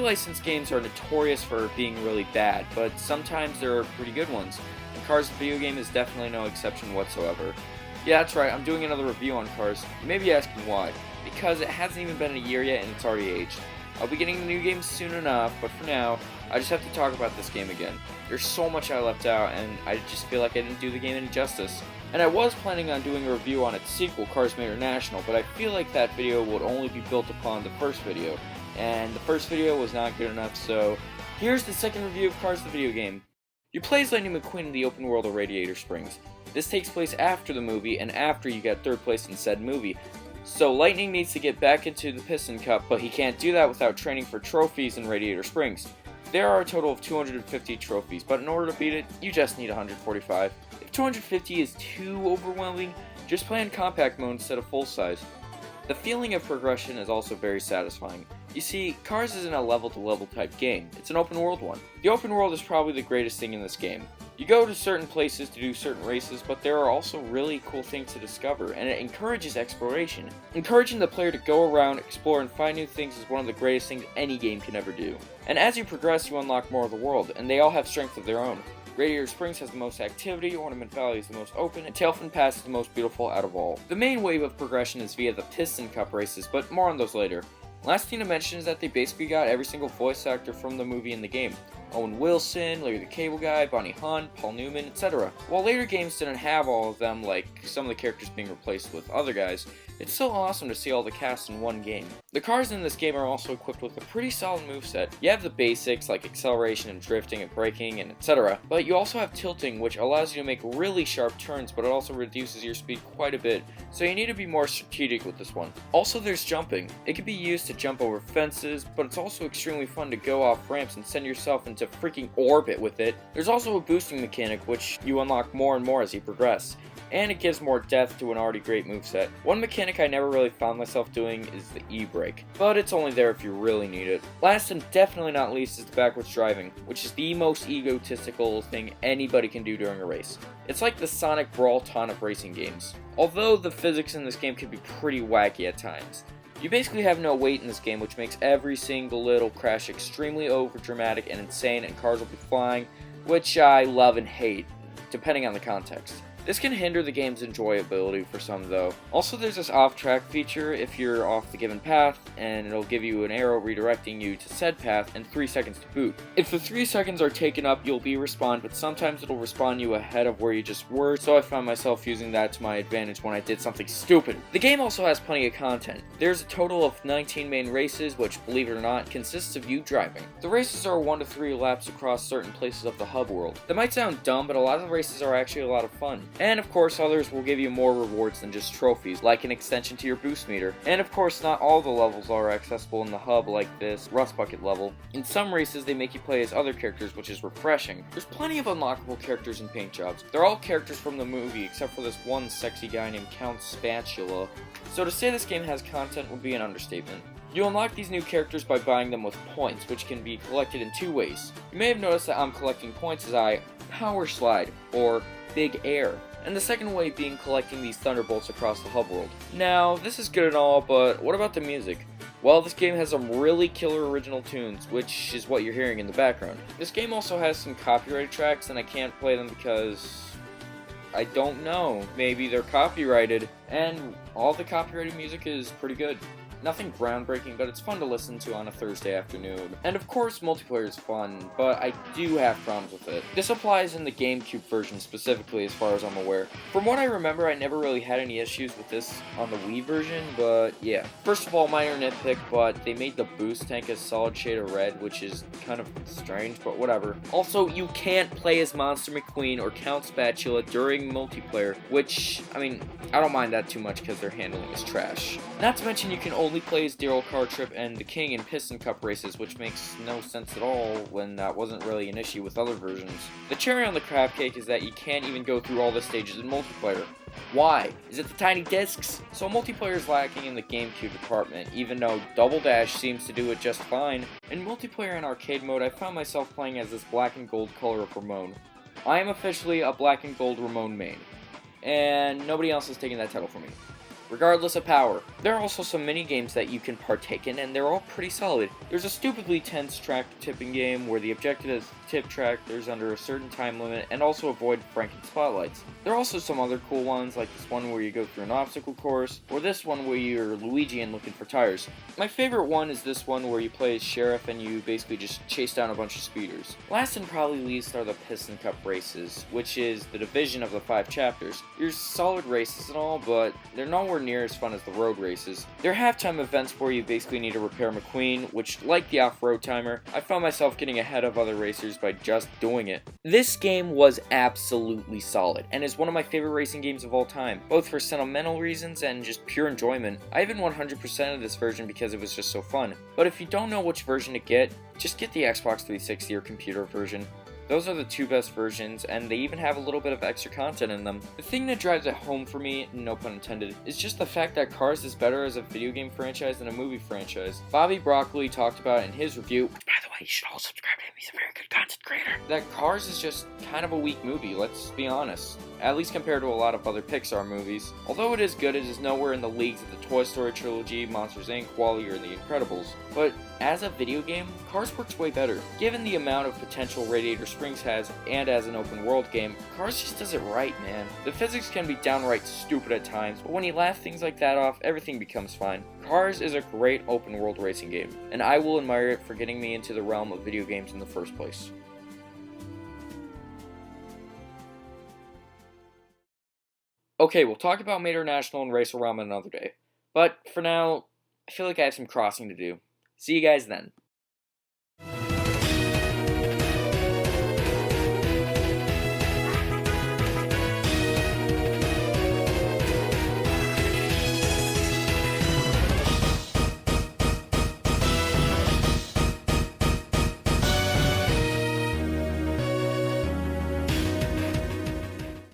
licensed games are notorious for being really bad, but sometimes there are pretty good ones. Cars the video game is definitely no exception whatsoever. Yeah, that's right, I'm doing another review on Cars. You may be asking why. Because it hasn't even been a year yet and it's already aged. I'll be getting the new game soon enough, but for now, I just have to talk about this game again. There's so much I left out, and I just feel like I didn't do the game any justice. And I was planning on doing a review on its sequel, Cars International, but I feel like that video would only be built upon the first video. And the first video was not good enough, so here's the second review of Cars the video game. You play as Lightning McQueen in the open world of Radiator Springs. This takes place after the movie, and after you got third place in said movie. So Lightning needs to get back into the Piston Cup, but he can't do that without training for trophies in Radiator Springs. There are a total of 250 trophies, but in order to beat it, you just need 145. If 250 is too overwhelming, just play in compact mode instead of full size. The feeling of progression is also very satisfying. You see, Cars isn't a level-to-level type game, it's an open world one. The open world is probably the greatest thing in this game. You go to certain places to do certain races, but there are also really cool things to discover, and it encourages exploration. Encouraging the player to go around, explore, and find new things is one of the greatest things any game can ever do. And as you progress, you unlock more of the world, and they all have strength of their own. Radiator Springs has the most activity, Ornament Valley is the most open, and Tailfin Pass is the most beautiful out of all. The main wave of progression is via the Piston Cup races, but more on those later. Last thing to mention is that they basically got every single voice actor from the movie in the game. Owen Wilson, Larry the Cable Guy, Bonnie Hunt, Paul Newman, etc. While later games didn't have all of them, like some of the characters being replaced with other guys, it's still awesome to see all the cast in one game. The cars in this game are also equipped with a pretty solid moveset. You have the basics like acceleration and drifting and braking and etc. But you also have tilting, which allows you to make really sharp turns, but it also reduces your speed quite a bit, so you need to be more strategic with this one. Also there's jumping. It can be used to jump over fences, but it's also extremely fun to go off ramps and send yourself into freaking orbit with it. There's also a boosting mechanic, which you unlock more and more as you progress, and it gives more depth to an already great moveset. One mechanic I never really found myself doing is the E-brake, but it's only there if you really need it. Last and definitely not least is the backwards driving, which is the most egotistical thing anybody can do during a race. It's like the Sonic Brawl ton of racing games, although the physics in this game can be pretty wacky at times. You basically have no weight in this game, which makes every single little crash extremely over-dramatic and insane, and cars will be flying, which I love and hate, depending on the context. This can hinder the game's enjoyability for some though. Also there's this off-track feature if you're off the given path, and it'll give you an arrow redirecting you to said path and 3 seconds to boot. If the 3 seconds are taken up, you'll be respawned, but sometimes it'll respawn you ahead of where you just were, so I found myself using that to my advantage when I did something stupid. The game also has plenty of content. There's a total of 19 main races, which, believe it or not, consists of you driving. The races are 1 to 3 laps across certain places of the hub world. That might sound dumb, but a lot of the races are actually a lot of fun. And of course others will give you more rewards than just trophies, like an extension to your boost meter. And of course not all the levels are accessible in the hub like this Rust Bucket level. In some races they make you play as other characters, which is refreshing. There's plenty of unlockable characters in paint jobs. They're all characters from the movie except for this one sexy guy named Count Spatula. So to say this game has content would be an understatement. You unlock these new characters by buying them with points, which can be collected in 2 ways. You may have noticed that I'm collecting points as I power slide, or big air, and the second way being collecting these thunderbolts across the hub world. Now, this is good and all, but what about the music? Well, this game has some really killer original tunes, which is what you're hearing in the background. This game also has some copyrighted tracks, and I can't play them because I don't know. Maybe they're copyrighted, and all the copyrighted music is pretty good. Nothing groundbreaking, but it's fun to listen to on a Thursday afternoon. And of course, multiplayer is fun, but I do have problems with it. This applies in the GameCube version specifically, as far as I'm aware. From what I remember, I never really had any issues with this on the Wii version, but yeah. First of all, minor nitpick, but they made the boost tank a solid shade of red, which is kind of strange, but whatever. Also, you can't play as Monster McQueen or Count Spatula during multiplayer, which, I mean, I don't mind that too much because their handling is trash. Not to mention you can only play as Daryl Cartrip and the King in Piston Cup races, which makes no sense at all when that wasn't really an issue with other versions. The cherry on the crab cake is that you can't even go through all the stages in multiplayer. Why? Is it the tiny discs? So multiplayer is lacking in the GameCube department, even though Double Dash seems to do it just fine. In multiplayer and arcade mode, I found myself playing as this black and gold color of Ramon. I am officially a black and gold Ramon main, and nobody else is taking that title from me. regardless of power. There are also some mini games that you can partake in, and they're all pretty solid. There's a stupidly tense track tipping game where the objective is to tip tractors under a certain time limit and also avoid Franken spotlights. There are also some other cool ones, like this one where you go through an obstacle course, or this one where you're Luigi and looking for tires. My favorite one is this one where you play as sheriff and you basically just chase down a bunch of speeders. Last and probably least are the Piston Cup races, which is the division of the 5 chapters. There's solid races and all, but they're nowhere near as fun as the road races. They're halftime events where you basically need to repair McQueen, which, like the off-road timer, I found myself getting ahead of other racers by just doing it. This game was absolutely solid, and is one of my favorite racing games of all time, both for sentimental reasons and just pure enjoyment. I even 100% of this version because it was just so fun. But if you don't know which version to get, just get the Xbox 360 or computer version. Those are the 2 best versions, and they even have a little bit of extra content in them. The thing that drives it home for me, no pun intended, is just the fact that Cars is better as a video game franchise than a movie franchise. BobbyBroccoli talked about in his review, which by the way, you should all subscribe to him, he's a very good content creator, that Cars is just kind of a weak movie, let's be honest. At least compared to a lot of other Pixar movies. Although it is good, it is nowhere in the leagues of the Toy Story trilogy, Monsters Inc., WALL-E, or The Incredibles. But as a video game, Cars works way better. Given the amount of potential Radiator Springs has, and as an open world game, Cars just does it right, man. The physics can be downright stupid at times, but when you laugh things like that off, everything becomes fine. Cars is a great open world racing game, and I will admire it for getting me into the realm of video games in the first place. Okay, we'll talk about Mater National and Race Around another day. But for now, I feel like I have some crossing to do. See you guys then.